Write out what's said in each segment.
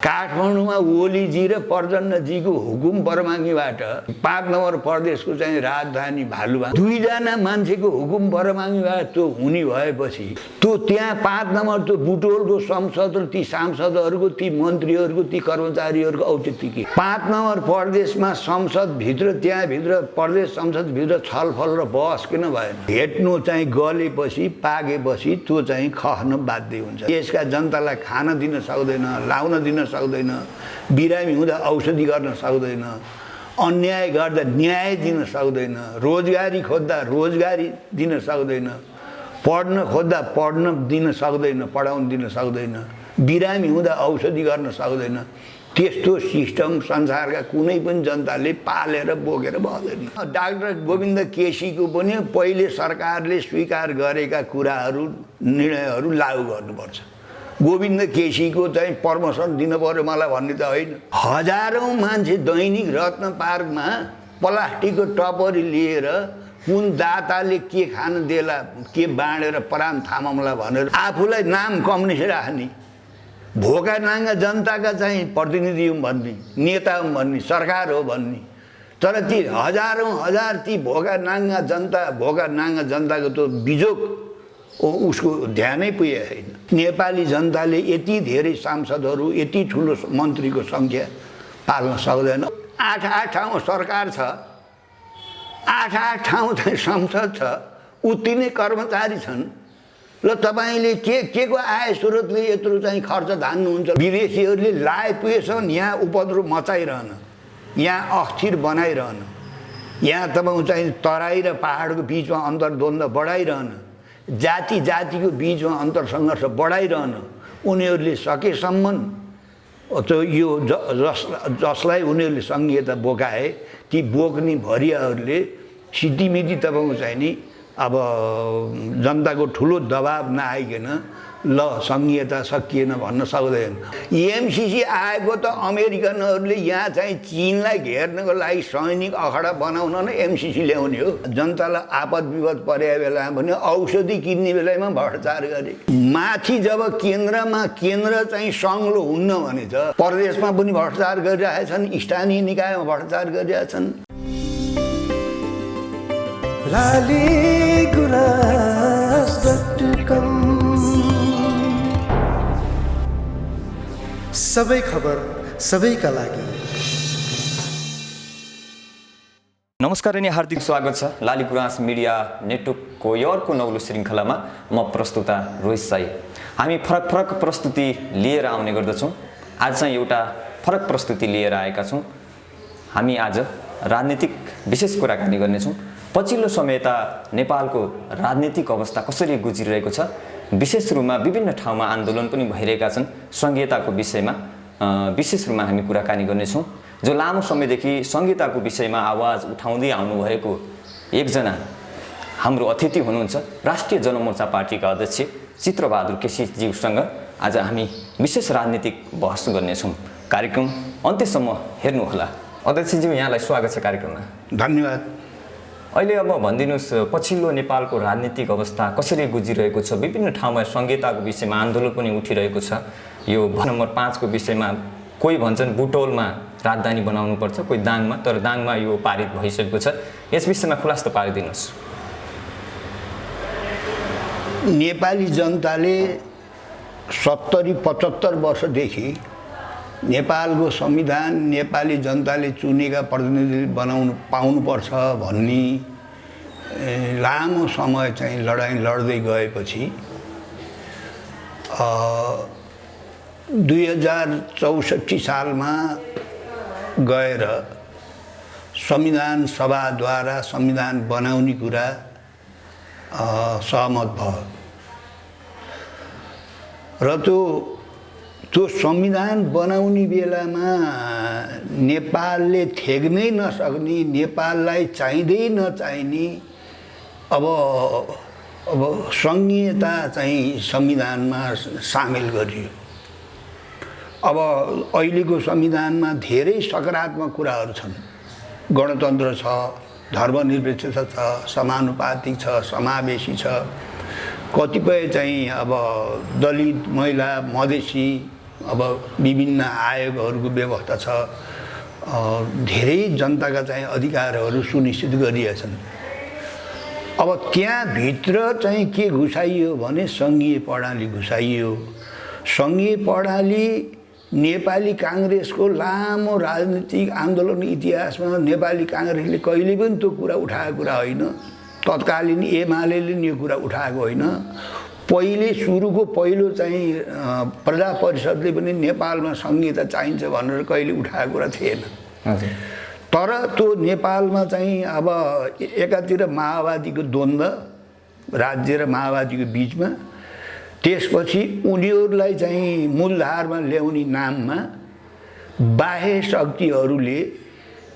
काठमाडौँमा ओलीजी र पर्जन्नजीको हुकुम बरमाङ्गीबाट 5 नम्बर प्रदेशको चाहिँ राजधानी भालुवा दुईजना मान्छेको हुकुम बरमाङ्गीबाट त्यो हुने भएपछि त्यो त्यहाँ 5 नम्बर त्यो बुटोलको संसद र ती सांसदहरूको ती मन्त्रीहरूको ती कर्मचारीहरूको औचित्य के 5 नम्बर प्रदेशमा संसदभित्र त्यहाँभित्र प्रदेश संसदभित्र छलफल र बहस किन भएन भेट्नु चाहिँ गलेपछि पाकेपछि त्यो चाहिँ खस्न बाध्य हुन्छ यसका जनतालाई खान दिन सक्दैन लाउन दिन सक्दैन बिरामी हुँदा औषधि गर्न सक्दैन अन्याय गर्दा न्याय दिन सक्दैन रोजगारी खोज्दा रोजगारी दिन सक्दैन पढ्न खोज्दा पढ्न दिन सक्दैन पढाउन दिन सक्दैन बिरामी हुँदा औषधि गर्न सक्दैन त्यस्तो सिस्टम संसारका कुनै पनि जनताले पालेर बोकेर बस्दैन डाक्टर गोविन्द केसीको पनि पहिले सरकारले स्वीकार गरेका कुराहरू निर्णयहरू लागू गर्नुपर्छ गोविन्द केसीको चाहिँ प्रमोसन दिनु पर्यो मलाई भन्ने त होइन हजारौं मान्छे दैनिक रत्न पार्कमा प्लास्टिकको टपरी लिएर कुन दाताले के खान देला के बाँडेर प्राण थामौँला भनेर आफूलाई नाम कम्युनिस्ट राख्ने भोका नाङ्गा जनताका चाहिँ प्रतिनिधि हुँ भन्ने नेता हुँ भन्ने सरकार हो भन्ने तर ती हजारौं हजार ती भोका नाङ्गा जनताको त्यो बिजोग उसको ध्यानै पुगेको छैन नेपाली जनताले यति धेरै सांसदहरू यति ठुलो मन्त्रीको सङ्ख्या पाल्न सक्दैन 8 ठाउँमा सरकार छ 8 ठाउँ चाहिँ संसद छ उति नै कर्मचारी छन् ल तपाईले के को आय स्रोतले यत्रो चाहिँ खर्च धान्नुहुन्छ विदेशीहरूले लाए पुगेसम्म यहाँ उपद्रव मचाइरहन यहाँ अस्थिर बनाइरहन यहाँ तपाईँ चाहिँ तराई र पहाडको बिचमा अन्तर्द्वन्द्व बढाइरहन जातिको बिचमा अन्तरसङ्घर्ष बढाइरहन उनीहरूले सकेसम्म त्यो यो जसलाई उनीहरूले सङ्घीयता बोकाए ती बोक्ने भरियाहरूले सिद्धिमिति तपाईँको चाहिँ नि अब जनताको ठुलो दबाब नआइकन ल सङ्घीयता सकिएन भन्न सक्दैन एमसिसी आएको त अमेरिकनहरूले यहाँ चाहिँ चीनलाई घेर्नको लागि सैनिक अखडा बनाउन नै एमसिसी ल्याउने हो जनतालाई आपद विपद परेको बेलामा भने औषधि किन्ने बेलामा भ्रष्टाचार गरे माथि जब केन्द्र चाहिँ सङ्लो हुन्न भने छ प्रदेशमा पनि भ्रष्टाचार गरिरहेछन् स्थानीय निकायमा भ्रष्टाचार गरिरहेछन् laligulaas.com सबै खबर सबैका लागि नमस्कार अनि हार्दिक स्वागत छ लालीगुराँस मिडिया नेटवर्कको अर्को नौलो श्रृङ्खलामा म प्रस्तुता रोहित साई हामी फरक प्रस्तुति लिएर आउने गर्दछौँ आज चाहिँ एउटा फरक प्रस्तुति लिएर आएका छौँ हामी आज राजनीतिक विशेष कुराकानी गर्नेछौँ पछिल्लो समयता नेपालको राजनीतिक अवस्था कसरी गुज्रिरहेको छ विशेष रूपमा विभिन्न ठाउँमा आन्दोलन पनि भइरहेका छन् संहिताको विषयमा विशेष रूपमा हामी कुराकानी गर्नेछौँ जो लामो समयदेखि संहिताको विषयमा आवाज उठाउँदै आउनुभएको एकजना हाम्रो अतिथि हुनुहुन्छ राष्ट्रिय जनमोर्चा पार्टीका अध्यक्ष चित्रबहादुर केसीज्यूसँग आज हामी विशेष राजनीतिक बहस गर्नेछौँ कार्यक्रम अन्त्यसम्म हेर्नुहोला अध्यक्षज्यू यहाँलाई स्वागत छ कार्यक्रममा धन्यवाद अहिले अब भनिदिनुहोस् पछिल्लो नेपालको राजनीतिक अवस्था कसरी गुज्रिरहेको छ विभिन्न ठाउँमा संहिताको विषयमा आन्दोलन पनि उठिरहेको छ यो नम्बर 5 को विषयमा कोही भन्छन् बुटोलमा राजधानी बनाउनुपर्छ कोही दाङमा तर दाङमा यो पारित भइसकेको छ यस विषयमा खुलासा पारिदिनुहोस् नेपाली जनताले 70-75 वर्षदेखि नेपालको संविधान नेपाली जनताले चुनेका प्रतिनिधि बनाउनु पाउनुपर्छ भन्ने लामो समय चाहिँ लडाईँ लड्दै गएपछि 2064 सालमा गएर संविधान सभाद्वारा संविधान बनाउने कुरा सहमत भयो र त्यो संविधान बनाउने बेलामा नेपालले थेग्नै नसक्ने नेपाललाई चाहिँदै नचाहिने अब सङ्घीयता चाहिँ संविधानमा सामेल गरियो अब अहिलेको संविधानमा धेरै सकारात्मक कुराहरू छन् गणतन्त्र छ धर्मनिरपेक्षता छ समानुपातिक छ समावेशी छ कतिपय चाहिँ अब दलित महिला मधेसी अब विभिन्न आयोगहरूको व्यवस्था छ, धेरै जनताका चाहिँ अधिकारहरू सुनिश्चित गरिएछन्। अब त्यहाँभित्र चाहिँ के घुसाइयो भने सङ्घीय प्रणाली घुसाइयो। सङ्घीय प्रणाली नेपाली काङ्ग्रेसको लामो राजनीतिक आन्दोलन इतिहासमा नेपाली काङ्ग्रेसले कहिले पनि त्यो कुरा उठाएको कुरा होइन, तत्कालीन एमालेले नि यो कुरा उठाएको होइन। पहिले सुरुको पहिलो चाहिँ प्रजा परिषदले पनि नेपालमा संहिता चाहिन्छ भनेर कहिले उठाएको कुरा थिएन। तर त्यो नेपालमा चाहिँ अब एकातिर माओवादीको द्वन्द्व, राज्य र माओवादीको बिचमा, त्यसपछि उनीहरूलाई चाहिँ मूलधारमा ल्याउने नाममा बाह्य शक्तिहरूले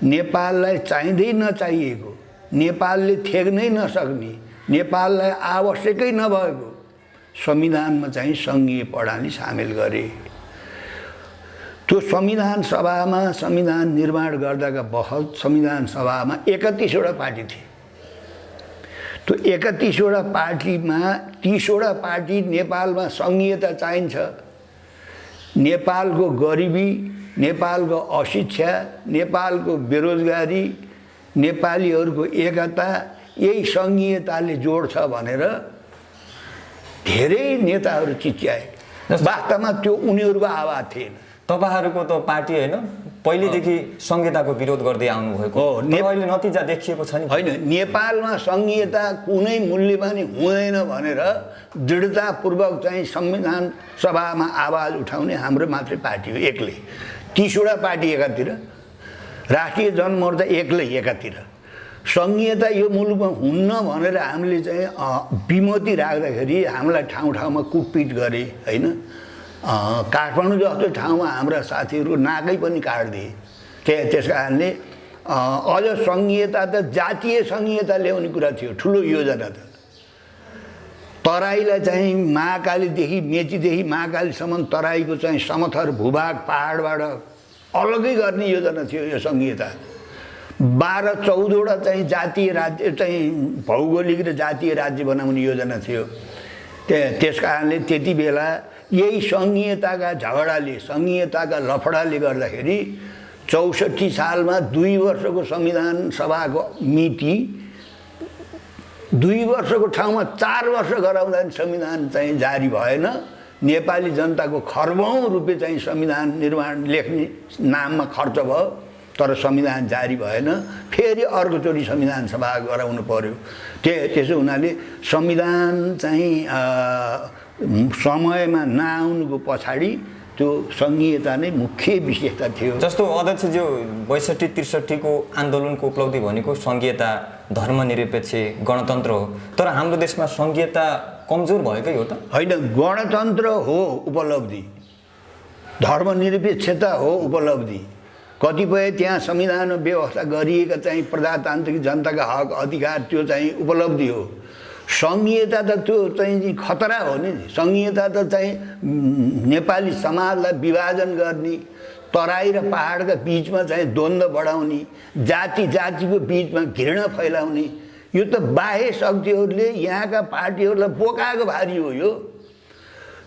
नेपाललाई चाहिँदै नचाहिएको, नेपालले थेग्नै नसक्ने, नेपाललाई आवश्यकै नभएको संविधानमा चाहिँ सङ्घीय प्रणाली सामेल गरे। त्यो संविधान सभामा संविधान निर्माण गर्दाका बखत संविधान सभामा 31वटा पार्टी थिए। त्यो 31वटा पार्टीमा 30वटा पार्टी नेपालमा सङ्घीयता चाहिन्छ, नेपालको गरिबी, नेपालको अशिक्षा, नेपालको बेरोजगारी, नेपालीहरूको एकता यही सङ्घीयताले जोड्छ भनेर धेरै नेताहरू चिच्याए। वास्तवमा त्यो उनीहरूको आवाज थिएन। तपाईँहरूको त पार्टी होइन, पहिलेदेखि संहिताको विरोध गर्दै आउनुभएको हो, अहिले नतिजा देखिएको छ नि। होइन, नेपालमा संहिता कुनै मूल्यमा नि हुँदैन भनेर दृढतापूर्वक चाहिँ संविधान सभामा आवाज उठाउने हाम्रो मात्रै पार्टी हो, एक्लै। 30वटा पार्टी एकातिर, राष्ट्रिय जनमोर्चा एक्लै एकातिर। संहिता यो मुलुकमा हुन्न भनेर हामीले चाहिँ विमति राख्दाखेरि हामीलाई ठाउँ ठाउँमा कुटपिट गरे होइन। काठमाडौँ जस्तो ठाउँमा हाम्रा साथीहरू नाकै पनि काटिदिए। त्यस कारणले अझ सङ्घीयता त जातीय सङ्घीयता ल्याउने कुरा थियो, ठुलो योजना त। तराईलाई चाहिँ महाकालीदेखि मेचीदेखि महाकालीसम्म तराईको चाहिँ समथर भूभाग पहाडबाट अलग्गै गर्ने योजना थियो यो सङ्घीयता। 12-14वटा चाहिँ जातीय राज्य चाहिँ भौगोलिक र जातीय राज्य बनाउने योजना थियो। त्यस कारणले त्यति बेला यही सङ्घीयताका झगडाले, सङ्घीयताका लफडाले गर्दाखेरि 64 सालमा 2 वर्षको संविधान सभाको मिति 2 वर्षको ठाउँमा 4 वर्ष गराउँदा संविधान चाहिँ जारी भएन। नेपाली जनताको खर्बौँ रुपियाँ चाहिँ संविधान निर्माण लेख्ने नाममा खर्च भयो, तर संविधान जारी भएन। फेरि अर्कोचोटि संविधान सभा गराउनु पर्यो। त्यसो हुनाले संविधान चाहिँ समयमा नआउनुको पछाडि त्यो सङ्घीयता नै मुख्य विशेषता थियो। जस्तो अध्यक्षज्यू 62-63 को आन्दोलनको उपलब्धि भनेको सङ्घीयता, धर्मनिरपेक्ष गणतन्त्र हो, तर हाम्रो देशमा सङ्घीयता कमजोर भएकै हो त? होइन, गणतन्त्र हो उपलब्धि, धर्मनिरपेक्षता हो उपलब्धि। कतिपय त्यहाँ संविधानमा व्यवस्था गरिएका चाहिँ प्रजातान्त्रिक जनताका हक अधिकार त्यो चाहिँ उपलब्धि हो। सङ्घीयता त त्यो चाहिँ खतरा हो नि। सङ्घीयता त चाहिँ नेपाली समाजलाई विभाजन गर्ने, तराई र पहाडका बिचमा चाहिँ द्वन्द्व बढाउने, जातिको बिचमा घृणा फैलाउने, यो त बाह्य शक्तिहरूले यहाँका पार्टीहरूलाई बोकाएको भारी हो।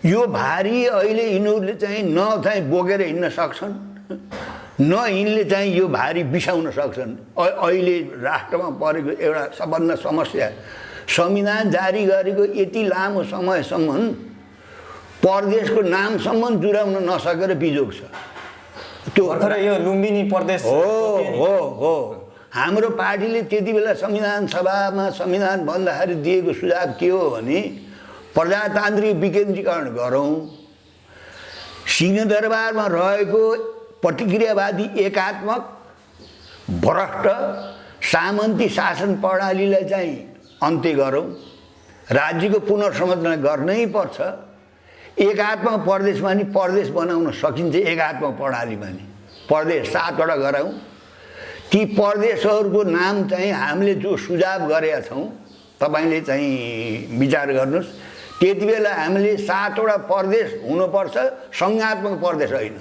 यो भारी अहिले यिनीहरूले चाहिँ न चाहिँ बोकेर हिँड्न सक्छन्, न यिनले चाहिँ यो भारी बिसाउन सक्छन्। अहिले राष्ट्रमा परेको एउटा सबभन्दा समस्या, संविधान जारी गरेको यति लामो समयसम्म प्रदेशको नामसम्म जुराउन नसकेर बिजोग छ। त्यो भर्खरै यो लुम्बिनी प्रदेश हो। हाम्रो पार्टीले त्यति बेला संविधान सभामा संविधान भन्दाखेरि दिएको सुझाव के हो भने प्रजातान्त्रिक विकेन्द्रीकरण गरौँ, सिंहदरबारमा रहेको प्रतिक्रियावादी एकात्मक भ्रष्ट सामन्ती शासन प्रणालीलाई चाहिँ अन्त्य गरौँ, राज्यको पुनर्संरचना गर्नै पर्छ। एकात्मक प्रदेशमा नि प्रदेश बनाउन सकिन्छ, एकात्मक प्रणालीमा नि प्रदेश 7वटा गराउँ। ती प्रदेशहरूको नाम चाहिँ हामीले जो सुझाव गरेका छौँ, तपाईँले चाहिँ विचार गर्नुहोस्। त्यति बेला हामीले 7वटा प्रदेश हुनुपर्छ, सङ्घात्मक प्रदेश होइन।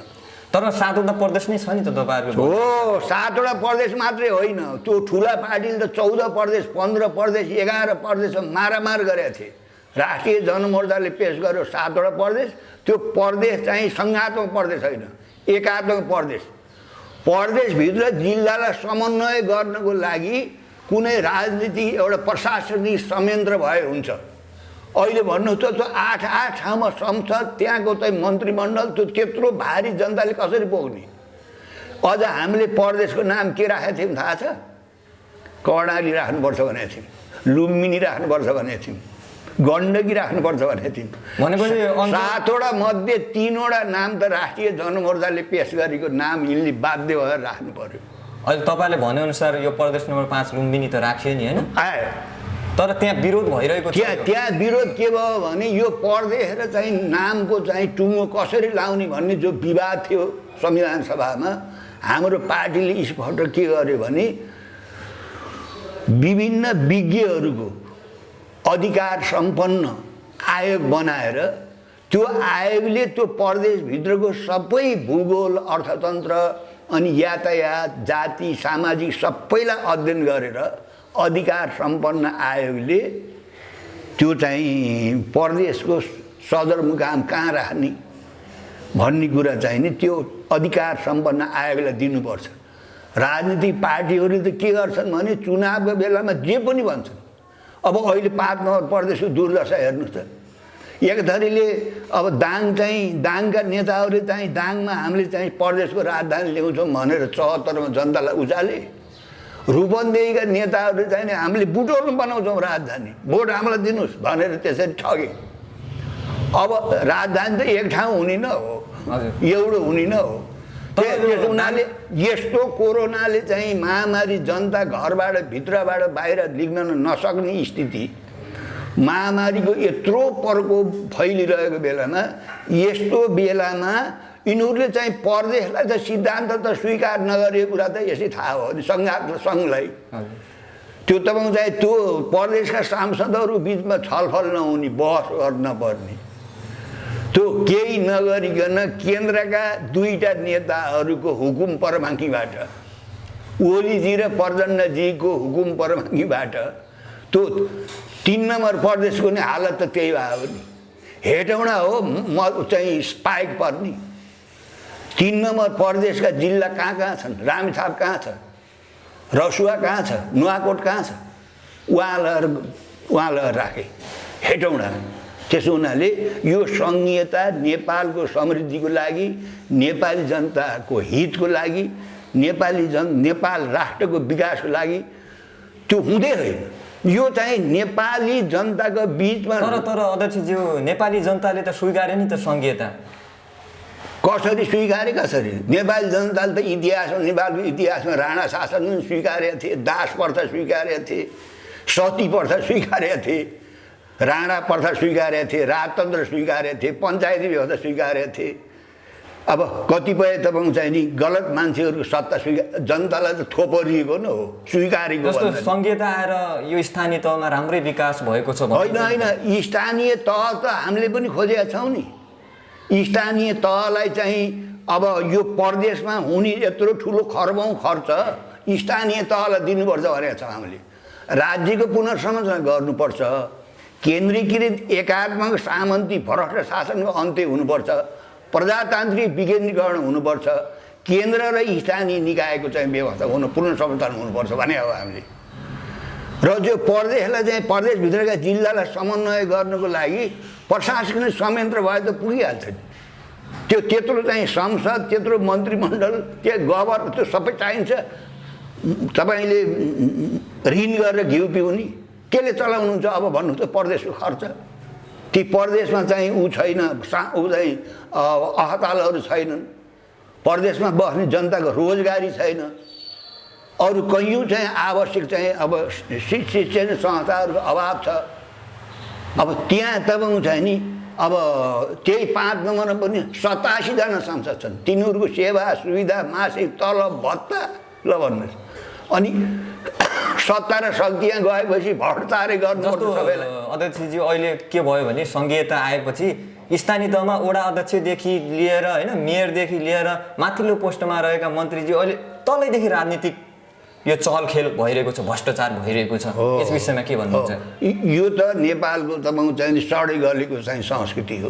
तर 7वटा प्रदेश नै छ नि त तपाईँहरूको? हो, 7वटा प्रदेश मात्रै होइन, त्यो ठुला पार्टीले त 14 प्रदेश, 15 प्रदेश, 11 प्रदेशमा मारामार गरेका थिए। राष्ट्रिय जनमोर्चाले पेश गर्यो 7वटा प्रदेश। त्यो प्रदेश चाहिँ सङ्घात्मक प्रदेश होइन, एकात्मक प्रदेश। प्रदेशभित्र जिल्लालाई समन्वय गर्नको लागि कुनै राजनीतिक एउटा प्रशासनिक संयन्त्र भए हुन्छ। अहिले भन्नुहोस् त त्यो 8 ठाउँमा संसद, त्यहाँको चाहिँ मन्त्रीमण्डल, त्यो त्यत्रो भारी जनताले कसरी बोक्ने? अझ हामीले प्रदेशको नाम के राखेको थियौँ थाहा छ? कर्णाली राख्नुपर्छ भनेको थियौँ, लुम्बिनी राख्नुपर्छ भनेको थियौँ, गण्डकी राख्नुपर्छ भनेको थियौँ। भनेपछि 7वटा मध्ये 3वटा नाम त राष्ट्रिय जनमोर्चाले पेश गरेको नाम यिनले बाध्य भएर राख्नु पर्यो। अहिले तपाईँले भनेअनुसार यो प्रदेश नम्बर 5 लुम्बिनी त राखियो नि होइन? आयो, तर त्यहाँ विरोध भइरहेको छ। त्यहाँ विरोध के भयो भने यो प्रदेश र चाहिँ नामको चाहिँ टुङ्गो कसरी लाउने भन्ने जो विवाद थियो संविधान सभामा, हाम्रो पार्टीले स्पष्ट के गर्यो भने विभिन्न विज्ञहरूको अधिकार सम्पन्न आयोग बनाएर त्यो आयोगले त्यो प्रदेशभित्रको सबै भूगोल, अर्थतन्त्र अनि यातायात, जाति, सामाजिक सबैलाई अध्ययन गरेर अधिकार सम्पन्न आयोगले त्यो चाहिँ प्रदेशको सदरमुकाम कहाँ राख्ने भन्ने कुरा चाहिँ नि त्यो अधिकार सम्पन्न आयोगलाई दिनुपर्छ। राजनीतिक पार्टीहरूले त के गर्छन् भने चुनावको बेलामा जे पनि भन्छन्। अब अहिले 5 नम्बर प्रदेशको दुर्दशा हेर्नुहोस् त। एक थरीले अब दाङका नेताहरूले चाहिँ दाङमा हामीले चाहिँ प्रदेशको राजधानी ल्याउँछौँ भनेर 74 मा जनतालाई उचाले। रूपन्देहीका नेताहरूले चाहिँ हामीले बुटोलमा बनाउँछौँ राजधानी, भोट हामीलाई दिनुहोस् भनेर त्यसरी ठगे। अब राजधानी त एक ठाउँ हुने न हो, एउटा हुने न हो। त्यसो हुनाले यस्तो कोरोनाले चाहिँ महामारी जनता घरबाट भित्रबाट बाहिर निक्लन नसक्ने स्थिति, महामारीको यत्रो प्रकोप फैलिरहेको बेलामा, यस्तो बेलामा यिनीहरूले चाहिँ प्रदेशलाई त सिद्धान्त त स्वीकार नगरेको कुरा त यसै थाहा हो नि सङ्घलाई। त्यो तपाईँको चाहिँ त्यो प्रदेशका सांसदहरू बिचमा छलफल नहुने, बहस गर्न पर्ने, त्यो केही नगरिकन केन्द्रका 2टा नेताहरूको हुकुम परमाङ्कीबाट, ओलीजी र प्रचण्डजीको हुकुम परमाङ्कीबाट त्यो 3 नम्बर प्रदेशको नि हालत त त्यही भयो नि। हेटौँडा हो चाहिँ स्पाइक पर्ने। 3 नम्बर प्रदेशका जिल्ला कहाँ छन्? रामेछाप कहाँ छ? रसुवा कहाँ छ? नुवाकोट कहाँ छ? उहाँलाई राखे हेटौँडा। त्यसो हुनाले यो सङ्घीयता नेपालको समृद्धिको लागि, नेपाली जनताको हितको लागि, नेपाल राष्ट्रको विकासको लागि त्यो हुँदै होइन। यो चाहिँ नेपाली जनताको बिचमा तर अध्यक्षज्यू नेपाली जनताले त स्वीकारे नि त सङ्घीयता। कसरी स्वीकारे? कसरी? नेपाली जनताले त इतिहासमा, नेपालको इतिहासमा राणा शासन पनि स्वीकारेका थिए, दास प्रथा स्वीकारेका थिए, सती प्रथा स्वीकारेका थिए, राणा प्रथा स्वीकारेका थिए, राजतन्त्र स्वीकारेका थिए, पञ्चायती व्यवस्था स्वीकारेका थिए। अब कतिपय तपाईँको चाहिँ नि गलत मान्छेहरूको सत्ता जनतालाई त थोपरिएको न हो, स्वीकारेको। जस्तो सङ्घीयता आएर यो स्थानीय तहमा राम्रै विकास भएको छ होइन होइन, स्थानीय तह त हामीले पनि खोजेका छौँ नि। स्थानीय तहलाई चाहिँ अब यो प्रदेशमा हुने यत्रो ठुलो खर्बौँ खर्च स्थानीय तहलाई दिनुपर्छ भनेका छौँ हामीले। राज्यको पुनर्संरचना गर्नुपर्छ, केन्द्रीकृत एकात्मक सामन्ती भ्रष्ट शासनको अन्त्य हुनुपर्छ, प्रजातान्त्रिक विकेन्द्रीकरण हुनुपर्छ, केन्द्र र स्थानीय निकायको चाहिँ व्यवस्था पुनर्संरचना हुनुपर्छ भने हो हामीले। र जो प्रदेशलाई चाहिँ प्रदेशभित्रका जिल्लालाई समन्वय गर्नको लागि प्रशासनिक संयन्त्र भए त पुगिहाल्छ नि। त्यो त्यत्रो चाहिँ संसद, त्यत्रो मन्त्रीमण्डल, त्यो गभर्नर, त्यो सबै चाहिन्छ। तपाईँले ऋण गरेर घिउ पिउने केले चलाउनुहुन्छ अब भन्नु त? प्रदेशको खर्च। ती प्रदेशमा चाहिँ छैन, चाहिँ अस्पतालहरू छैनन्, प्रदेशमा बस्ने जनताको रोजगारी छैन, अरू कैयौँ चाहिँ आवश्यक चाहिँ अब शिक्षण संस्थाहरूको अभाव छ। अब त्यहाँ तपाईँको चाहिँ नि अब त्यही 5 नम्बरमा पनि 87 जना सांसद छन्। तिनीहरूको सेवा सुविधा, मासिक तलब, भत्ता ल भन्नुहोस्। अनि सत्ता र शक्ति यहाँ गएपछि भ्रष्टाचारै गर्नुपर्छ सबैलाई। अध्यक्षज्यू अहिले के भयो भने सङ्घीयता आएपछि स्थानीय तहमा वडा अध्यक्षदेखि लिएर होइन, मेयरदेखि लिएर माथिल्लो पोस्टमा रहेका मन्त्रीज्यू अहिले तलैदेखि राजनीतिक यो चहलखेल भइरहेको छ, भ्रष्टाचार भइरहेको छ, यस विषयमा के भन्नुहुन्छ? यो त नेपालको तपाईँको चाहिँ सडै गलेको चाहिँ संस्कृति हो।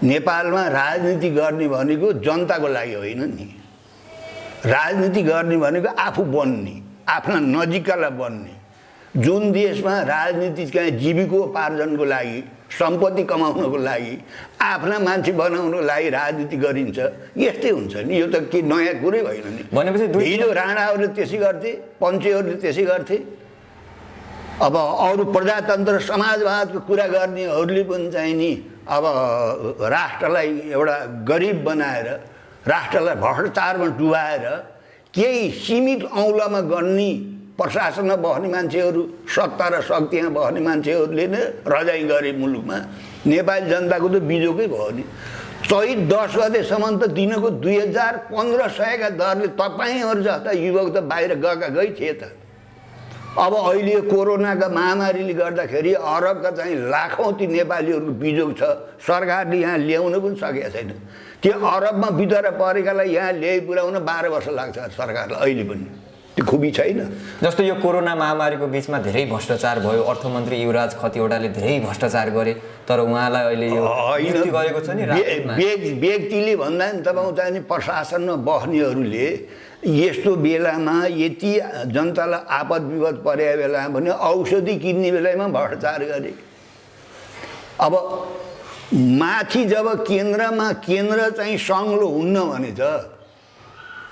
नेपालमा राजनीति गर्ने भनेको जनताको लागि होइन नि। राजनीति गर्ने भनेको आफू बन्ने, आफ्ना नजिककालाई बन्ने। जुन देशमा राजनीति चाहिँ जीविकोपार्जनको लागि, सम्पत्ति कमाउनको लागि, आफ्ना मान्छे बनाउनको लागि राजनीति गरिन्छ, यस्तै हुन्छ नि। यो त के नयाँ कुरै होइन नि। भनेपछि हिजो राणाहरूले त्यसै गर्थे, पञ्चेहरूले त्यसै गर्थे। अब अरू प्रजातन्त्र समाजवादको कुरा गर्नेहरूले पनि चाहिँ नि अब राष्ट्रलाई एउटा गरिब बनाएर, राष्ट्रलाई भ्रष्टाचारमा डुबाएर केही सीमित औँलामा गर्ने प्रशासनमा बस्ने मान्छेहरू, सत्ता र शक्तिमा बस्ने मान्छेहरूले नै रजाइ गरे मुलुकमा। नेपाली जनताको त बिजोकै भयो नि। चैत 10 गतेसम्म त दिनको 2500 दरले तपाईँहरू जस्ता युवक त बाहिर गएकै थिए त। अब अहिले कोरोनाका महामारीले गर्दाखेरि अरबका चाहिँ लाखौँ ती नेपालीहरूको बिजोग छ। सरकारले यहाँ ल्याउन पनि सकेको छैन। त्यो अरबमा बितेर परेकालाई यहाँ ल्याइ पुर्याउन 12 वर्ष लाग्छ सरकारलाई अहिले पनि। त्यो खुबी छैन। जस्तो यो कोरोना महामारीको बिचमा धेरै भ्रष्टाचार भयो। अर्थमन्त्री युवराज खतिवडाले धेरै भ्रष्टाचार गरे, तर उहाँलाई अहिले यो नियुक्ति गरेको छ नि राजनीतिमा। व्यक्तिले भन्दा नि तपाईँको चाहिँ प्रशासनमा बस्नेहरूले यस्तो बेलामा यति जनतालाई आपद विपद परेको बेलामा भने औषधि किन्ने बेलामा भ्रष्टाचार गरे। अब माथि जब केन्द्र चाहिँ सङ्लो हुन्न भने त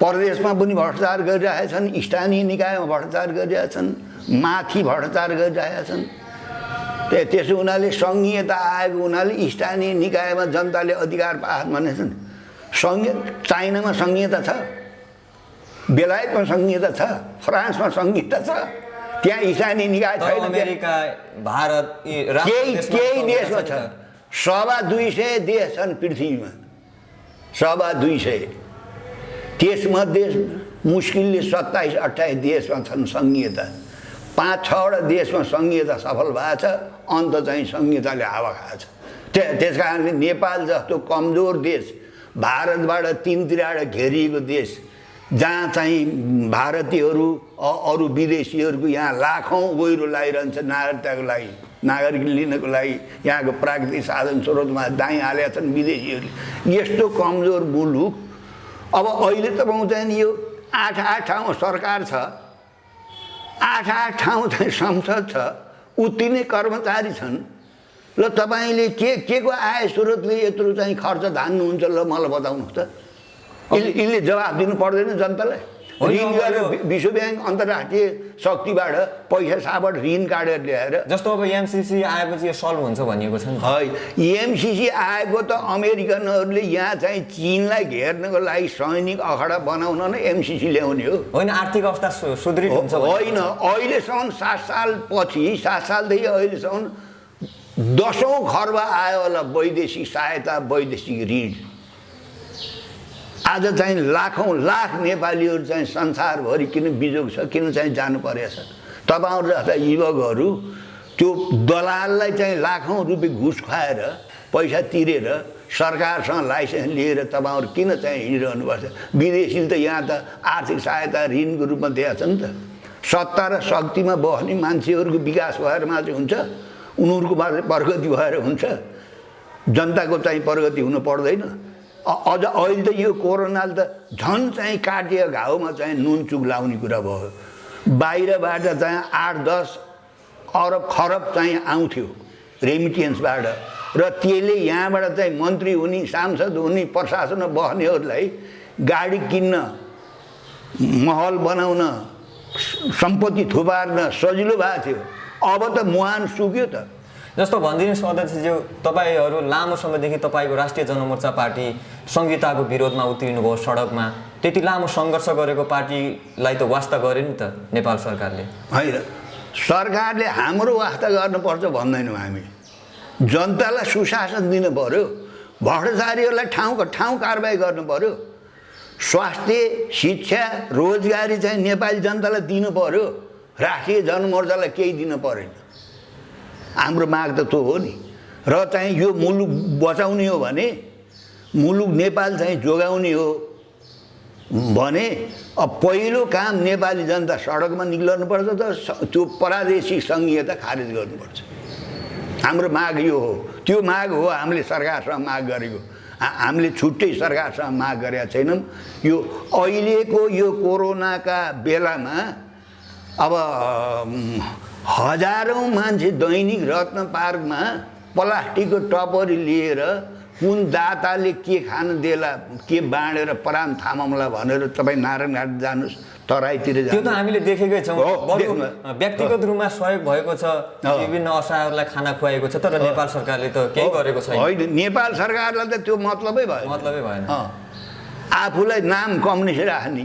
प्रदेशमा पनि भ्रष्टाचार गरिरहेछन्, स्थानीय निकायमा भ्रष्टाचार गरिरहेछन्, माथि भ्रष्टाचार गरिरहेछन्। त्यसो हुनाले सङ्घीयता आएको हुनाले स्थानीय निकायमा जनताले अधिकार पाए भनेछन्। चाइनामा सङ्घीयता छ, बेलायतमा सङ्घीयता छ, फ्रान्समा सङ्घीयता छ, त्यहाँ स्थानीय निकाय छैन। अमेरिका, भारत, केही देशमा छ। 250 देश छन् पृथ्वीमा, 250। त्यसमध्ये मुस्किलले 27-28 देशमा छन् सङ्घीयता। 5-6 देशमा सङ्घीयता सफल भएको छ, अन्त चाहिँ सङ्घीयताले हावा खाएको छ। त्यस कारणले नेपाल जस्तो कमजोर देश, भारतबाट 3तिरबाट घेरिएको देश, जहाँ चाहिँ भारतीयहरू अरू विदेशीहरूको यहाँ लाखौँ गहिरो लगाइरहन्छ नागरिकताको लागि, नागरिक लिनको लागि, यहाँको प्राकृतिक साधन स्रोतमा दाइँ हालेका छन् विदेशीहरूले। यस्तो कमजोर मुलुक अब अहिले तपाईँको चाहिँ यो 8-8 ठाउँमा सरकार छ, 8-8 ठाउँ चाहिँ संसद छ, उति नै कर्मचारी छन्। ल तपाईँले के को आय स्रोतले यत्रो चाहिँ खर्च धान्नुहुन्छ? ल मलाई बताउनुहोस् त। यिनले जवाफ दिनु पर्दैन जनतालाई? ऋण गरेर विश्व ब्याङ्क अन्तर्राष्ट्रिय शक्तिबाट पैसा साबाट ऋण काटेर ल्याएर। जस्तो अब एमसिसी आएपछि यो सल्भ हुन्छ भनिएको छ नि। एमसिसी आएको त अमेरिकनहरूले यहाँ चाहिँ चीनलाई घेर्नको लागि सैनिक अखडा बनाउन नै एमसिसी ल्याउने हो। होइन, आर्थिक अवस्था सुदृढ हुन्छ होइन। अहिलेसम्म 7 सालपछि, 7 सालदेखि अहिलेसम्म 10औं खर्ब आयो होला वैदेशिक सहायता, वैदेशिक ऋण। आज चाहिँ लाखौँ लाख नेपालीहरू चाहिँ संसारभरि किन बिजोग छ, किन चाहिँ जानु परेछ? तपाईँहरू जस्ता युवकहरू त्यो दलाललाई चाहिँ लाखौँ रुपियाँ घुस खुवाएर पैसा तिरेर सरकारसँग लाइसेन्स लिएर तपाईँहरू किन चाहिँ हिँडिरहनुपर्छ? विदेशीले त यहाँ त आर्थिक सहायता ऋणको रूपमा दिएको छ नि त। सत्ता र शक्तिमा बस्ने मान्छेहरूको विकास भएर मात्रै हुन्छ, उनीहरूको मात्रै प्रगति भएर हुन्छ, जनताको चाहिँ प्रगति हुनु पर्दैन। अझ अहिले त यो कोरोनाले त झन् चाहिँ काटियो घाउमा चाहिँ नुन चुक लाउने कुरा भयो। बाहिरबाट चाहिँ 8-10 अरब खरब चाहिँ आउँथ्यो रेमिटेन्सबाट, र त्यसले यहाँबाट चाहिँ मन्त्री हुने, सांसद हुने, प्रशासनमा बस्नेहरूलाई गाडी किन्न, महल बनाउन, सम्पत्ति थुपार्न सजिलो भएको थियो। अब त मुहान सुक्यो त। जस्तो भनिदिनुहोस् अध्यक्षज्यू, तपाईँहरू लामो समयदेखि तपाईँको राष्ट्रिय जनमोर्चा पार्टी संहिताको विरोधमा उत्रिनु भयो सडकमा। त्यति लामो सङ्घर्ष गरेको पार्टीलाई त वास्ता गरे नि त नेपाल सरकारले। होइन, सरकारले हाम्रो वास्ता गर्नुपर्छ भन्दैनौँ हामी। जनतालाई सुशासन दिनु पर्यो, भ्रष्टाचारीहरूलाई ठाउँको ठाउँ कारबाही गर्नु पर्यो, स्वास्थ्य, शिक्षा, रोजगारी चाहिँ नेपाली जनतालाई दिनु पर्यो। राष्ट्रिय जनमोर्चालाई केही दिनु परेन। हाम्रो माग त त्यो हो नि। र चाहिँ यो मुलुक बचाउने हो भने, मुलुक नेपाल चाहिँ जोगाउने हो भने अब पहिलो काम नेपाली जनता सडकमा निक्लनुपर्छ त त्यो प्रादेशिक सङ्घीयता खारेज गर्नुपर्छ। हाम्रो माग यो हो, त्यो माग हो हामीले सरकारसँग माग गरेको। हामीले छुट्टै सरकारसँग माग गरेका छैनौँ। यो अहिलेको यो कोरोनाका बेलामा अब हजारौँ मान्छे दैनिक रत्न पार्कमा प्लास्टिकको टपरी लिएर कुन दाताले के खान देला, के बाँडेर पराम थामौँला भनेर तपाईँ नारायणघाट जानुहोस्, तराईतिर त्यो त जानुहोस्। हामीले देखेकै छौँ। देख्नु। व्यक्तिगत रूपमा सहयोग भएको छ, विभिन्न असहायहरूलाई खाना खुवाएको छ, तर नेपाल सरकारले त केही गरेको छैन। होइन, नेपाल सरकारलाई त त्यो मतलबै भयो, मतलबै भएन। आफूलाई नाम कम्युनिस्ट राख्ने,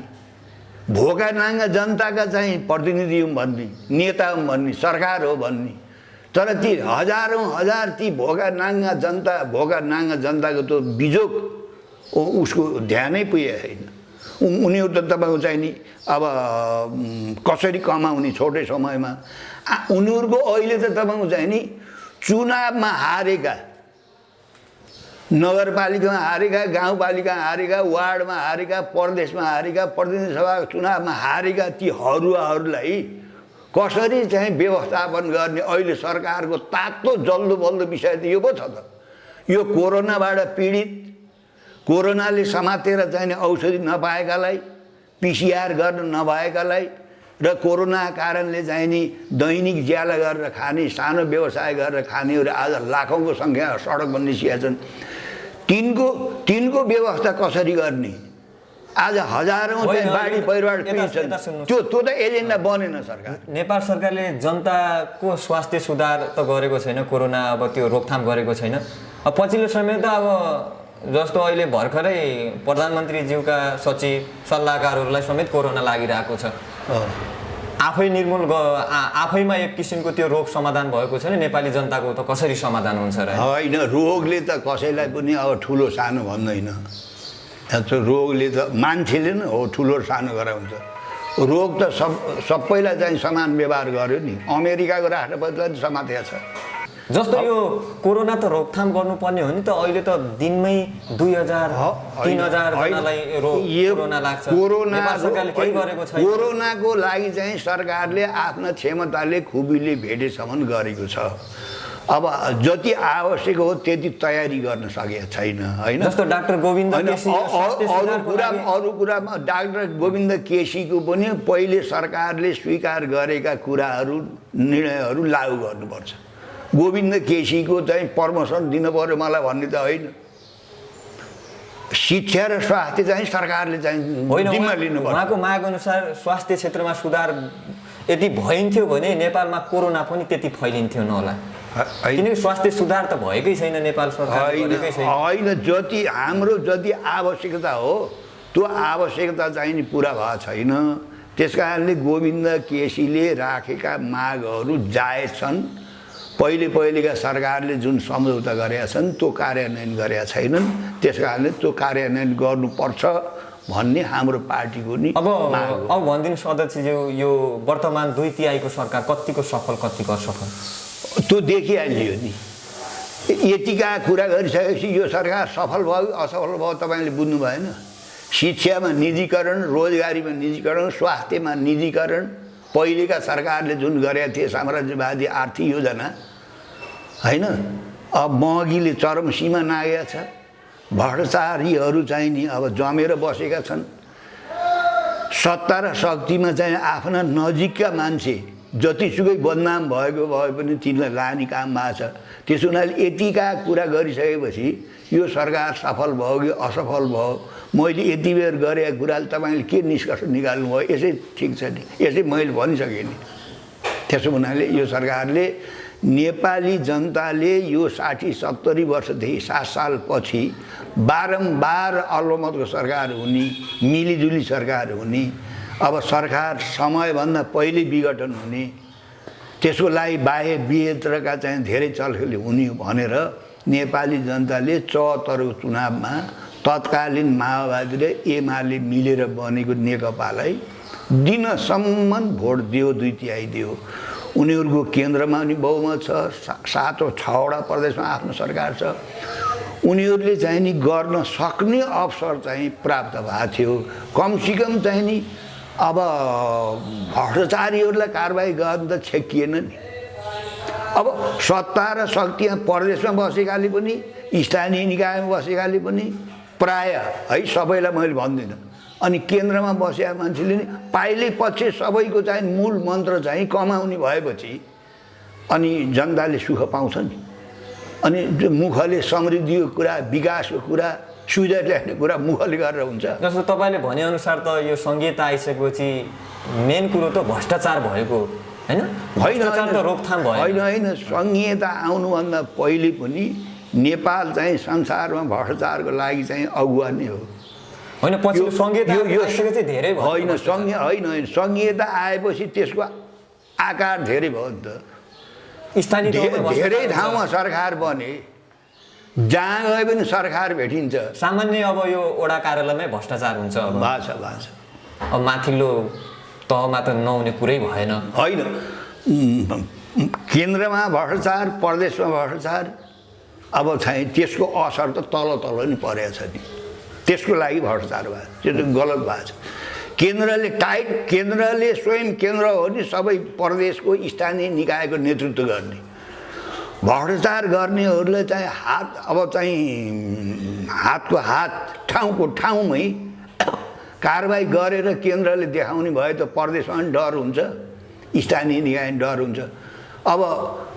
भोका नाङ्गा जनताका चाहिँ प्रतिनिधि हुँ भन्ने, नेता हुँ भन्ने, सरकार हो भन्ने। तर ती हजारौँ हजार ती भोका नाङ्गा जनताको त्यो बिजोग उसको ध्यानै पुगेको छैन। उनीहरू त तपाईँको चाहिँ नि अब कसरी कमाउने छोटै समयमा। उनीहरूको अहिले त तपाईँको चाहिँ नि चुनावमा हारेका, नगरपालिकामा हारेका, गाउँपालिका हारेका, वार्डमा हारेका, प्रदेशमा हारेका, प्रतिनिधि सभाको चुनावमा हारेका ती हरुवाहरूलाई कसरी चाहिँ व्यवस्थापन गर्ने अहिले सरकारको तातो जल्दो बल्दो विषय त यो पो छ त। यो कोरोनाबाट पीडित, कोरोनाले समातेर चाहिँ औषधि नपाएकालाई, पिसिआर गर्न नभएकालाई र कोरोना कारणले चाहिँ नि दैनिक ज्याला गरेर खाने, सानो व्यवसाय गरेर खानेहरू आज लाखौँको सङ्ख्या सडकमा निस्किएका छन्। तिनको व्यवस्था कसरी गर्ने? आज हजारौँ चाहिँ बाढी पहिरोबाट पीडित छन्। त्यो त एजेन्डा बनेन सरकार। नेपाल सरकारले जनताको स्वास्थ्य सुधार त गरेको छैन, कोरोना अब त्यो रोकथाम गरेको छैन। अब पछिल्लो समय त अब जस्तो अहिले भर्खरै प्रधानमन्त्रीज्यूका सचिव सल्लाहकारहरूलाई समेत कोरोना लागिरहेको छ। आफैमा एक किसिमको त्यो रोग समाधान भएको छैन, नेपाली जनताको त कसरी समाधान हुन्छ र? होइन, रोगले त कसैलाई पनि अब ठुलो सानो भन्दैन। त्यो रोगले त मान्छेले नै हो ठुलो सानो गराउँछ। रोग त सबैलाई चाहिँ समान व्यवहार गर्यो नि। अमेरिकाको राष्ट्रपतिलाई त समातेको छ। जस्तो यो कोरोना त रोकथाम गर्नुपर्ने हो नि त। अहिले त दिनमै 2000 3000 जनालाई कोरोना लाग्छ। नेपाल सरकारले केही गरेको छैन। कोरोनाको लागि चाहिँ सरकारले आफ्ना क्षमताले खुबीले भेटेसम्म गरेको छ। अब जति आवश्यक हो त्यति तयारी गर्न सकेको छैन, होइन? जस्तो डाक्टर गोविन्द केसी अरू कुरामा डाक्टर गोविन्द केसीको पनि पहिले सरकारले स्वीकार गरेका कुराहरू, निर्णयहरू लागू गर्नुपर्छ। गोविन्द केसीको चाहिँ प्रमोसन दिनु पर्यो मलाई भन्ने त होइन। शिक्षा र स्वास्थ्य चाहिँ सरकारले चाहिँ जिम्मा लिनुपर्छ। उहाँको माग अनुसार स्वास्थ्य क्षेत्रमा सुधार यदि भइन्थ्यो भने नेपालमा कोरोना पनि त्यति फैलिन्थ्यो होला। किनकि स्वास्थ्य सुधार त भएकै छैन नेपाल सरकारले गरेकै छैन। होइन, जति आवश्यकता हो त्यो आवश्यकता चाहिँ नि पुरा भएको छैन। त्यसकारणले गोविन्द केसीले राखेका मागहरू जायज छन्। पहिलेका सरकारले जुन सम्झौता गरेका छन् त्यो कार्यान्वयन गरेका छैनन्। त्यसकारणले त्यो कार्यान्वयन गर्नुपर्छ भन्ने हाम्रो पार्टीको नि माग हो। अब भनिदिनुहोस् अध्यक्षज्यू, यो वर्तमान 2/3 सरकार कतिको सफल कतिको असफल त्यो देखिहाल्यो नि। यतिका कुरा गरिसकेपछि यो सरकार सफल भयो असफल भयो तपाईँले बुझ्नु भएन। शिक्षामा निजीकरण, रोजगारीमा निजीकरण, स्वास्थ्यमा निजीकरण, पहिलेका सरकारले जुन गरेका थिए साम्राज्यवादी आर्थिक योजना, होइन? अब महँगीले चरम सीमा नागेका छ। भ्रष्टाचारीहरू चाहिँ नि अब जमेर बसेका छन्। सत्ता र शक्तिमा चाहिँ आफ्ना नजिकका मान्छे जतिसुकै बदनाम भएको भए पनि तिनलाई लाने काम भएको छ। त्यसो हुनाले यतिका कुरा गरिसकेपछि यो सरकार सफल भयो कि असफल भयो, मैले यति बेर गरेका कुराले तपाईँले के निष्कर्ष निकाल्नुभयो? यसै ठिक छ नि, यसै मैले भनिसकेँ नि। त्यसो हुनाले यो सरकारले, नेपाली जनताले यो 60-70 वर्षदेखि 7 सालपछि बारम्बार अल्पमतको सरकार हुने, मिलिजुली सरकार हुने, अब सरकार समयभन्दा पहिले विघटन हुने, त्यसको लागि बाह्य वियत्रका चाहिँ धेरै चलखेल हुने भनेर नेपाली जनताले 74को चुनावमा तत्कालीन माओवादी र एमाले मिलेर बनेको नेकपालाई दिनसम्म भोट दियो, 2/3 दियो। उनीहरूको केन्द्रमा पनि बहुमत छ, 7 6वटा प्रदेशमा आफ्नो सरकार छ। उनीहरूले चाहिँ नि गर्न सक्ने अवसर चाहिँ प्राप्त भएको थियो। कमसेकम चाहिँ नि अब भ्रष्टाचारीहरूलाई कारबाही गर्न त छेकिएन नि। अब सत्ता र शक्तिमा प्रदेशमा बसेकाले पनि स्थानीय निकायमा बसेकाले पनि प्रायः है सबैलाई मैले भन्दिनँ। अनि केन्द्रमा बसेका मान्छेले नि पाइले पछि सबैको चाहिँ मूल मन्त्र चाहिँ कमाउने भएपछि अनि जनताले सुख पाउँछ नि। अनि मुखले समृद्धिको कुरा, विकासको कुरा, सुविधा ल्याउने कुरा मुखले गरेर हुन्छ। जस्तो तपाईँले भनेअनुसार त यो संहिता आइसकेपछि मेन कुरो त भ्रष्टाचार भएको होइन? भ्रष्टाचार त रोकथाम भयो। होइन, संहिता आउनुभन्दा पहिले पनि नेपाल चाहिँ संसारमा भ्रष्टाचारको लागि चाहिँ अगुवा नै हो। होइन, पछि संहिता आइसकेपछि धेरै भयो। होइन, संहिता आएपछि त्यसको आकार धेरै भयो नि त। स्थानीय धेरै ठाउँमा सरकार बने, जहाँ गए पनि सरकार भेटिन्छ। सामान्य अब यो वडा कार्यालयमै भ्रष्टाचार हुन्छ। अब भाषा अब माथिल्लो तहमा त नहुने कुरै भएन। होइन, केन्द्रमा भ्रष्टाचार, प्रदेशमा भ्रष्टाचार, अब चाहिँ त्यसको असर त तल नै परेको छ नि। त्यसको लागि भ्रष्टाचार भयो, त्यो त गलत भएको छ। केन्द्रले स्वयं केन्द्र हो नि सबै प्रदेशको स्थानीय निकायको नेतृत्व गर्ने। भ्रष्टाचार गर्नेहरूले चाहिँ अब चाहिँ हातको हात ठाउँको ठाउँमै कारबाही गरेर केन्द्रले देखाउने भयो त प्रदेशमा पनि डर हुन्छ, स्थानीय निकाय पनि डर हुन्छ। अब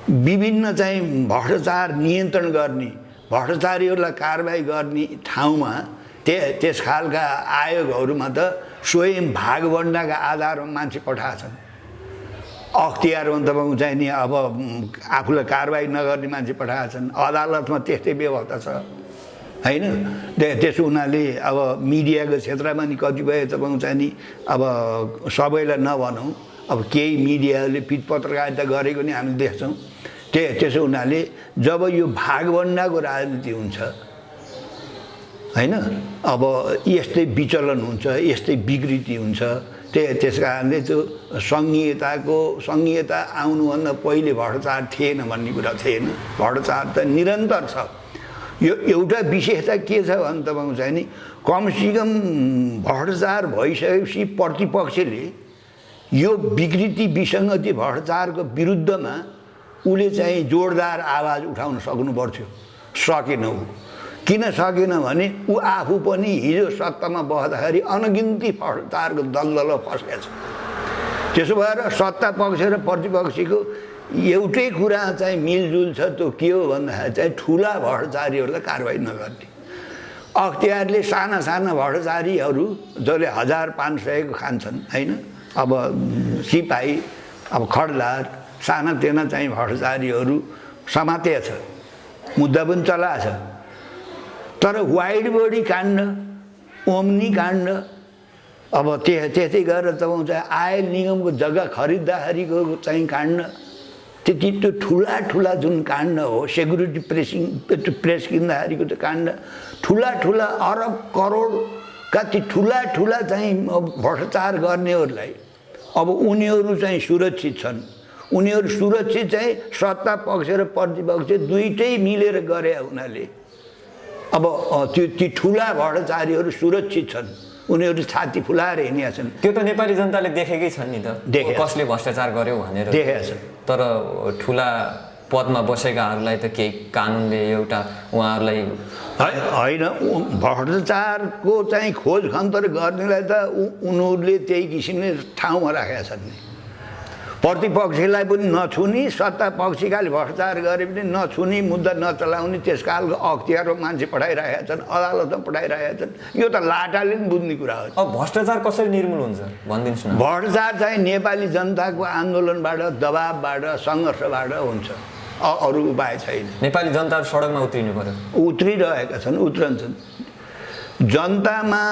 विभिन्न चाहिँ भ्रष्टाचार नियन्त्रण गर्ने, भ्रष्टाचारीहरूलाई कारबाही गर्ने ठाउँमा त्यस खालका आयोगहरूमा त स्वयं भागभण्डाका आधारमा मान्छे पठाएछन्। अख्तियारमा तपाईँको चाहिँ नि अब आफूलाई कारबाही नगर्ने मान्छे पठाएछन्। अदालतमा त्यस्तै व्यवस्था छ होइन? त्यसो हुनाले अब मिडियाको क्षेत्रमा नि कतिपय तपाईँको चाहिँ नि अब सबैलाई नभनौँ, अब केही मिडियाहरूले पिच पत्रकारिता गरेको नि हामीले देख्छौँ। त्यसो हुनाले जब यो भागभण्डाको राजनीति हुन्छ होइन, अब यस्तै विचलन हुन्छ, यस्तै विकृति हुन्छ। त्यस कारणले त्यो संहिता आउनुभन्दा पहिले भ्रष्टाचार थिएन भन्ने कुरा थिएन। भ्रष्टाचार त निरन्तर छ। यो एउटा विशेषता के छ भने तपाईँको चाहिँ नि कमसेकम भ्रष्टाचार भइसकेपछि प्रतिपक्षले यो विकृति विसङ्गति भ्रष्टाचारको विरुद्धमा उसले चाहिँ जोडदार आवाज उठाउन सक्नु पर्थ्यो। सकेन। ऊ किन सकेन भने ऊ आफू पनि हिजो सत्तामा बस्दाखेरि अनगिन्ती भ्रष्टाचारको दलदल फसेको छ। त्यसो भएर सत्ता पक्ष र प्रतिपक्षको एउटै कुरा चाहिँ मिलजुल छ। त्यो के हो भन्दाखेरि चाहिँ ठुला भ्रष्टाचारीहरूलाई कारबाही नगर्ने। अख्तियारले साना साना भ्रष्टाचारीहरू जसले 1500 खान्छन् होइन, अब सिपाही, अब खड्लार, सानातिना चाहिँ भ्रष्टाचारीहरू समातेको छ, मुद्दा पनि चलाएको छ। तर वाइड बडी काण्ड, ओम्नी काण्ड, अब त्यस्तै गरेर तपाईँ चाहिँ आयल निगमको जग्गा खरिद्दाखेरिको चाहिँ काण्ड, त्यति त्यो ठुला जुन काण्ड हो, सेक्युरिटी प्रेस किन्दाखेरिको त्यो काण्ड, ठुला अरब करोडका ती ठुला चाहिँ भ्रष्टाचार गर्नेहरूलाई अब उनीहरू चाहिँ सुरक्षित छन्। उनीहरू सुरक्षित चाहिँ सत्ता पक्ष र प्रतिपक्ष दुईटै मिलेर गरे हुनाले अब ती ठुला भ्रष्टाचारीहरू सुरक्षित छन्। उनीहरू छाती फुलाएर हिँडेका छन्। त्यो त नेपाली जनताले देखेकै छन् नि त, कसले भ्रष्टाचार गर्यो भनेर देखेका छन्। तर ठुला पदमा बसेकाहरूलाई त केही कानुनले एउटा उहाँहरूलाई होइन, भ्रष्टाचारको चाहिँ खोज खन्तर गर्नेलाई त उनीहरूले त्यही किसिमले ठाउँमा राखेका छन् नि। प्रतिपक्षलाई पनि नछुनी, सत्ता पक्षकाले भ्रष्टाचार गरे पनि नछुनी, मुद्दा नचलाउने त्यस खालको अख्तियारमा मान्छे पठाइरहेका छन्, अदालतमा पठाइरहेका छन्। यो त लाटाले पनि बुझ्ने कुरा हो। अब भ्रष्टाचार कसरी निर्मूल हुन्छ भनिदिनुहोस् न। भ्रष्टाचार चाहिँ नेपाली जनताको आन्दोलनबाट, दबावबाट, सङ्घर्षबाट हुन्छ। अरू उपाय छैन। नेपाली जनताहरू सडकमा उत्रिनु पर्यो। उत्रिरहेका छन्, उत्रन्छन्। जनतामा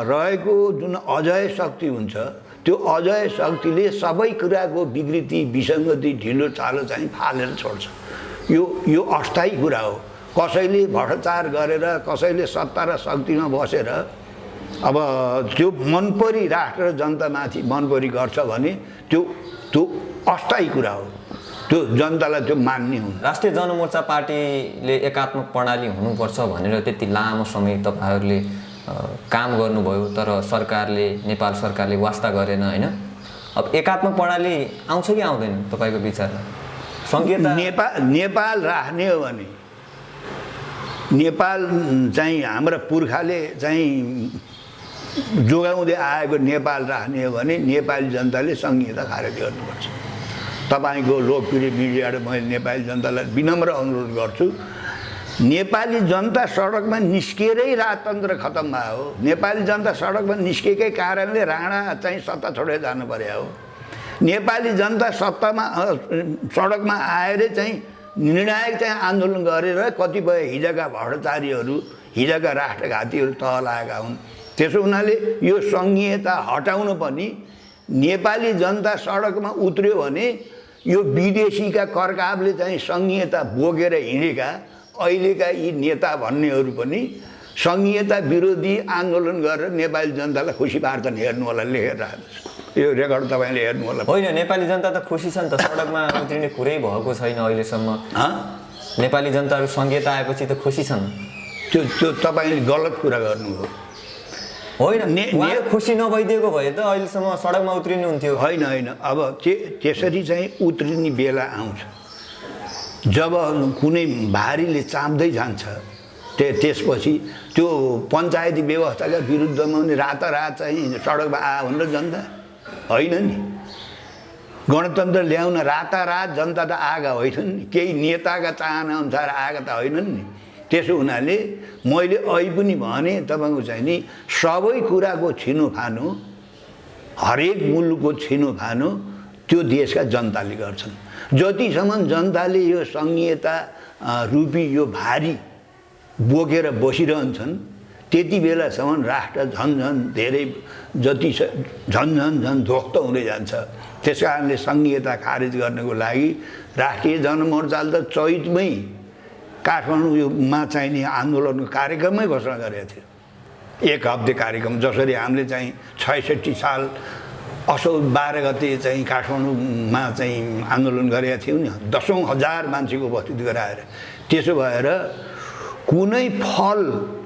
रहेको जुन अजय शक्ति हुन्छ, त्यो अजय शक्तिले सबै कुराको विकृति विसङ्गति ढिलो चालो चाहिँ फालेर छोड्छ। यो अस्थायी कुरा हो। कसैले भ्रष्टाचार गरेर, कसैले सत्ता र शक्तिमा बसेर अब त्यो मनपरी राष्ट्र र जनतामाथि मनपरी गर्छ भने त्यो अस्थायी कुरा हो। त्यो जनतालाई त्यो मान्ने हुन्। राष्ट्रिय जनमोर्चा पार्टीले एकात्मक प्रणाली हुनुपर्छ भनेर त्यति लामो समय तपाईँहरूले काम गर्नुभयो, तर सरकारले, नेपाल सरकारले वास्ता गरेन होइन। अब एकात्मक प्रणाली आउँछ कि आउँदैन तपाईँको विचारमा? संघीयता नेपाल राख्ने हो भने, नेपाल चाहिँ हाम्रा पुर्खाले चाहिँ जोगाउँदै आएको नेपाल राख्ने हो भने नेपाली जनताले संघीयता खारेज गर्नुपर्छ। तपाईँको लोकप्रिय मिडियाबाट मैले नेपाली जनतालाई विनम्र अनुरोध गर्छु, नेपाली जनता सडकमा निस्किएरै राजतन्त्र खतम भयो हो। नेपाली जनता सडकमा निस्केकै कारणले राणा चाहिँ सत्ता छोडेर जानु पर्यो हो। नेपाली जनता सडकमा आएर चाहिँ निर्णायक चाहिँ आन्दोलन गरेर कतिपय हिजोका भ्रष्टाचारीहरू, हिजोका राष्ट्रघातीहरू तह लागेका हुन्। त्यसो हुनाले यो संघीयता हटाउन पनि नेपाली जनता सडकमा उत्र्यो भने यो विदेशीका करकापले चाहिँ संघीयता बोकेर हिँडेका अहिलेका यी नेता भन्नेहरू पनि संघीयता विरोधी आन्दोलन गरेर नेपाली जनतालाई खुसी पार्छन्। हेर्नु होला, लेखेर राख्नुहोस्, यो रेकर्ड तपाईँले हेर्नु होला। होइन, नेपाली जनता त खुसी छ नि त, सडकमा उत्रिने कुरै भएको छैन अहिलेसम्म। नेपाली जनताहरू संघीयता आएपछि त खुसी छन्। त्यो तपाईँले गलत कुरा गर्नुभयो। होइन, उहाँले खुसी नभइदिएको भए त अहिलेसम्म सडकमा उत्रिनु हुन्थ्यो। होइन, अब त्यसरी चाहिँ उत्रिने बेला आउँछ जब कुनै भारीले चाप्दै जान्छ। त्यसपछि त्यो पञ्चायती व्यवस्थाका विरुद्धमा पनि रातारात चाहिँ सडकमा आयो भनेर जनता होइन नि। गणतन्त्र ल्याउन रातारात जनता त आएका होइनन् नि, केही नेताका चाहना अनुसार आएका त होइनन् नि। त्यसो हुनाले मैले अहिले पनि भने तपाईँको चाहिँ नि सबै कुराको छिनोफानो, हरेक मुलुकको छिनोफानो त्यो देशका जनताले गर्छन्। जतिसम्म जनताले यो संघीयता रूपी यो भारी बोकेर बसिरहन्छन् त्यति बेलासम्म राष्ट्र झन्झन धेरै झन्झन ध्वस्त हुँदै जान्छ। त्यस कारणले संघीयता खारेज गर्नको लागि राष्ट्रिय जनमोर्चाले त चैतमै काठमाडौँमा चाहिने आन्दोलनको कार्यक्रमै घोषणा गरेको थियो। 1 हप्ते कार्यक्रम, जसरी हामीले चाहिँ 66 साल असोज 12 गते चाहिँ काठमाडौँमा चाहिँ आन्दोलन गरेका थियौँ नि, 10,000 मान्छेको उपस्थिति गराएर। त्यसो भएर कुनै फलको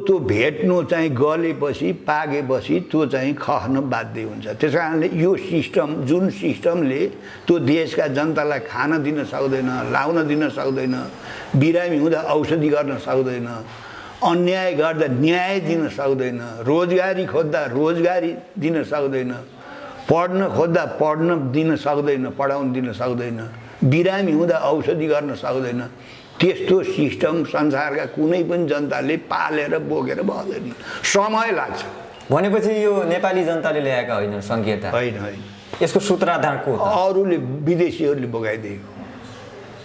त्यो भेट्नु चाहिँ गलेपछि पाकेपछि त्यो चाहिँ खस्न बाध्य हुन्छ। त्यस कारणले यो सिस्टम, जुन सिस्टमले त्यो देशका जनतालाई खान दिन सक्दैन, लाउन दिन सक्दैन, बिरामी हुँदा औषधि गर्न सक्दैन, अन्याय गर्दा न्याय दिन सक्दैन, रोजगारी खोज्दा रोजगारी दिन सक्दैन, पढ्न खोज्दा पढ्न दिन सक्दैन, पढाउन दिन सक्दैन, बिरामी हुँदा औषधि गर्न सक्दैन, त्यस्तो सिस्टम संसारका कुनै पनि जनताले पालेर बोकेर बस्दैन, समय लाग्छ। भनेपछि यो नेपाली जनताले ल्याएका होइन संघीयता? होइन, यसको सूत्राधार को हो? अरूले, विदेशीहरूले बोकाइदिएको।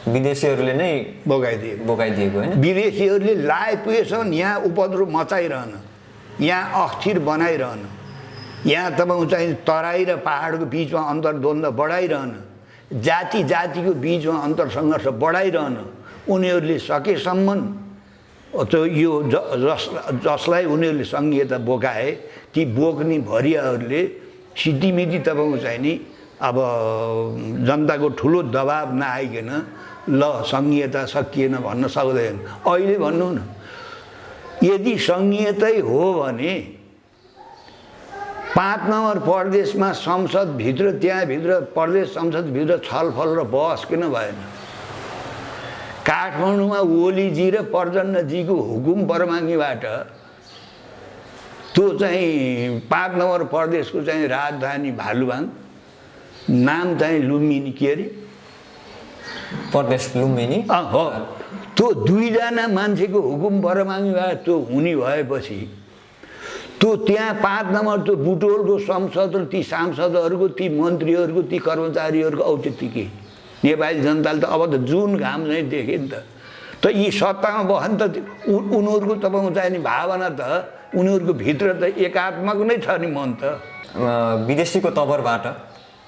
विदेशीहरूले नै बोकाइदिएको होइन? विदेशीहरूले लाए पुगेसम्म यहाँ उपद्रव मचाइरहन, यहाँ अस्थिर बनाइरहन, यहाँ तपाईँको चाहिँ तराई र पहाडको बिचमा अन्तर्द्वन्द्व बढाइरहन, जाति जातिको बिचमा अन्तर्सङ्घर्ष बढाइरहन उनीहरूले सकेसम्म त्यो यो जसलाई उनीहरूले संघीयता बोकाए ती बोक्ने भरियाहरूले सिद्धिमिति तपाईँको चाहिँ नि अब जनताको ठुलो दबाब नआइकन ल संघीयता सकिएन भन्न सक्दैन। अहिले भन्नु न, यदि संघीयतै हो भने 5 नम्बर प्रदेशमा संसदभित्र, त्यहाँभित्र प्रदेश संसदभित्र छलफल र बहस किन भएन? काठमाडौँमा ओलीजी र प्रचण्डजीको हुकुम बरमाङ्गीबाट त्यो चाहिँ 5 नम्बर प्रदेशको चाहिँ राजधानी भालुवाङ, नाम चाहिँ लुम्बिनी, के अरे प्रदेश लुम्बिनी हो, त्यो 2 जना मान्छेको हुकुम बरमाङ्गीबाट त्यो हुने भएपछि त्यो त्यहाँ 5 नम्बर त्यो बुटोलको संसद र ती सांसदहरूको, ती मन्त्रीहरूको, ती कर्मचारीहरूको औचित्य के? नेपाली जनताले त अब त जुन घाम नै देखे नि त यी सत्तामा बस्न त उनीहरूको तपाईँको चाहिने भावना त उनीहरूको भित्र त एकात्मक नै छ नि मन त। विदेशीको तवरबाट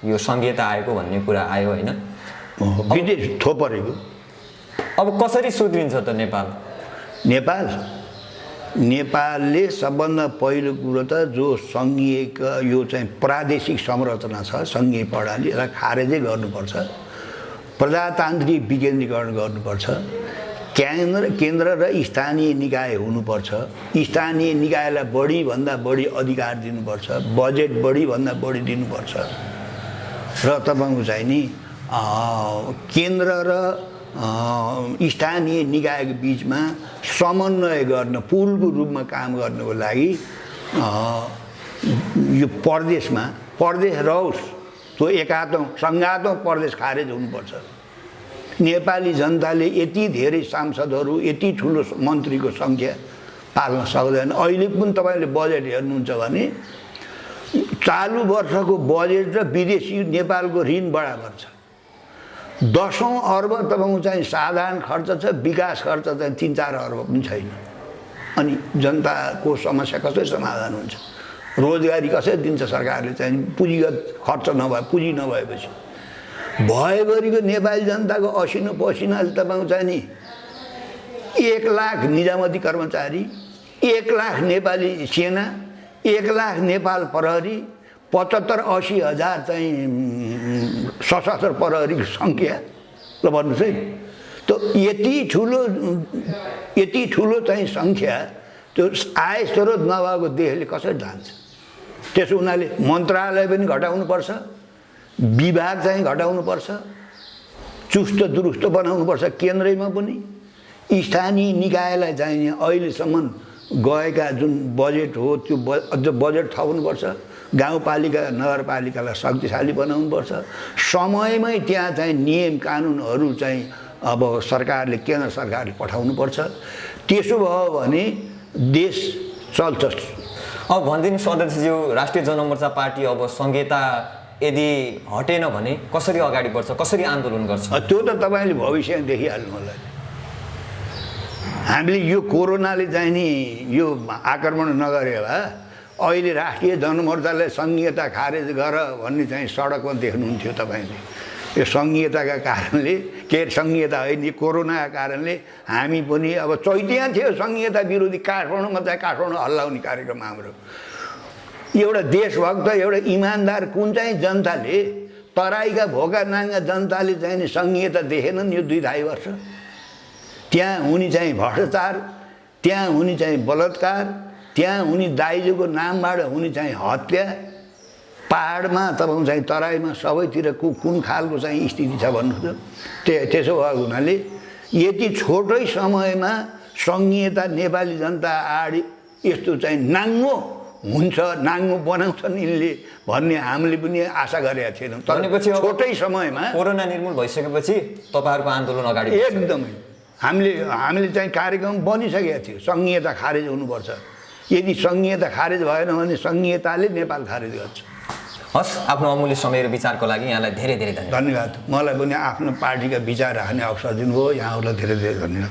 यो संघीयता आएको भन्ने कुरा आयो होइन? विदेश थोपरेको। अब कसरी सुध्रिन्छ त नेपाल? नेपालले सबभन्दा पहिलो कुरो त जो सङ्घीय यो चाहिँ प्रादेशिक संरचना छ सङ्घीय प्रणाली यसलाई खारेजै गर्नुपर्छ। प्रजातान्त्रिक विकेन्द्रीकरण गर्नुपर्छ। केन्द्र र स्थानीय निकाय हुनुपर्छ। स्थानीय निकायलाई बढीभन्दा बढी अधिकार दिनुपर्छ। बजेट बढीभन्दा बढी दिनुपर्छ। र तपाईँको चाहिँ नि केन्द्र र स्थानीय निकायको बिचमा समन्वय गर्न पुलको रूपमा काम गर्नको लागि यो प्रदेशमा प्रदेश रहोस् त्यो एकातौँ सङ्घातौँ प्रदेश खारेज हुनुपर्छ। नेपाली जनताले यति धेरै सांसदहरू यति ठुलो मन्त्रीको सङ्ख्या पाल्न सक्दैन। अहिले पनि तपाईँले बजेट हेर्नुहुन्छ भने चालु वर्षको बजेट र विदेशी नेपालको ऋण बराबर छ। 10 अर्ब तपाईँको चाहिँ साधारण खर्च छ, विकास खर्च चाहिँ 3-4 अर्ब पनि छैन। अनि जनताको समस्या कसरी समाधान हुन्छ? रोजगारी कसरी दिन्छ सरकारले चाहिँ पुँजीगत खर्च नभए पुँजी नभएपछि? भएभरिको नेपाली जनताको असिनो पसिनाले तपाईँको चाहिँ नि 1 लाख निजामती कर्मचारी, 1 लाख नेपाली सेना, 1 लाख नेपाल प्रहरी, 75-80 हजार चाहिँ सशस्त्र प्रहरीको सङ्ख्या ल भन्नुहोस् है। त यति ठुलो चाहिँ सङ्ख्या त्यो आय स्रोत नभएको देशले कसरी जान्छ? त्यसो हुनाले मन्त्रालय पनि घटाउनुपर्छ, विभाग चाहिँ घटाउनुपर्छ, चुस्त दुरुस्त बनाउनुपर्छ केन्द्रमा पनि। स्थानीय निकायलाई चाहिँ अहिलेसम्म गएका जुन बजेट हो त्यो अझ बजेट थप्नुपर्छ। गाउँपालिका नगरपालिकालाई शक्तिशाली बनाउनुपर्छ। समयमै त्यहाँ चाहिँ नियम कानुनहरू चाहिँ अब सरकारले केन्द्र सरकारले पठाउनुपर्छ। त्यसो भयो भने देश चल्छ। अब भनिदिनुहोस् अध्यक्षज्यू, राष्ट्रिय जनमोर्चा पार्टी अब संहिता यदि हटेन भने कसरी अगाडि बढ्छ, कसरी आन्दोलन गर्छ? त्यो त तपाईँले भविष्यमा देखिहाल्नु होला। हामीले यो कोरोनाले चाहिँ नि यो आक्रमण नगरे भए अहिले राष्ट्रिय जनमोर्चाले संघीयता खारेज गर भन्ने चाहिँ सडकमा देख्नुहुन्थ्यो तपाईँले। यो संघीयताका कारणले संघीयता होइन कोरोनाका कारणले हामी पनि अब चैत्या थियो संघीयता विरोधी काठमाडौँमा चाहिँ काठमाडौँ हल्लाउने कार्यक्रम हाम्रो। एउटा देशभक्त एउटा इमान्दार कुन चाहिँ जनताले तराईका भोका नाङ्गा जनताले चाहिँ नि संघीयता देखेनन् यो 2-2.5 वर्ष? त्यहाँ हुने चाहिँ भ्रष्टाचार, त्यहाँ हुने चाहिँ बलात्कार, त्यहाँ हुने दाइजोको नामबाट हुने चाहिँ हत्या, पहाडमा तपाईँको चाहिँ तराईमा सबैतिर कुन खालको चाहिँ स्थिति छ भन्नुहोस् त। त्यसो भएको हुनाले यति छोटै समयमा संघीयता नेपाली जनता अगाडि यस्तो चाहिँ नाङ्गो हुन्छ, नाङ्गो बनाउँछन् यिनले भन्ने हामीले पनि आशा गरेका थिएनौँ। तर छोटै समयमा कोरोना निर्मूल भइसकेपछि तपाईँहरूको आन्दोलन अगाडि एकदमै हामीले चाहिँ कार्यक्रम बनिसकेका थियो। संघीयता खारेज हुनुपर्छ। यदि संघीयता खारेज भएन भने संघीयताले नेपाल खारेज गर्छ। हस्, आफ्नो अमूल्य समय र विचारको लागि यहाँलाई धेरै धेरै धन्यवाद। धन्यवाद। मलाई पनि आफ्नो पार्टीका विचार राख्ने अवसर दिनुभयो। यहाँहरूलाई धेरै धेरै धन्यवाद।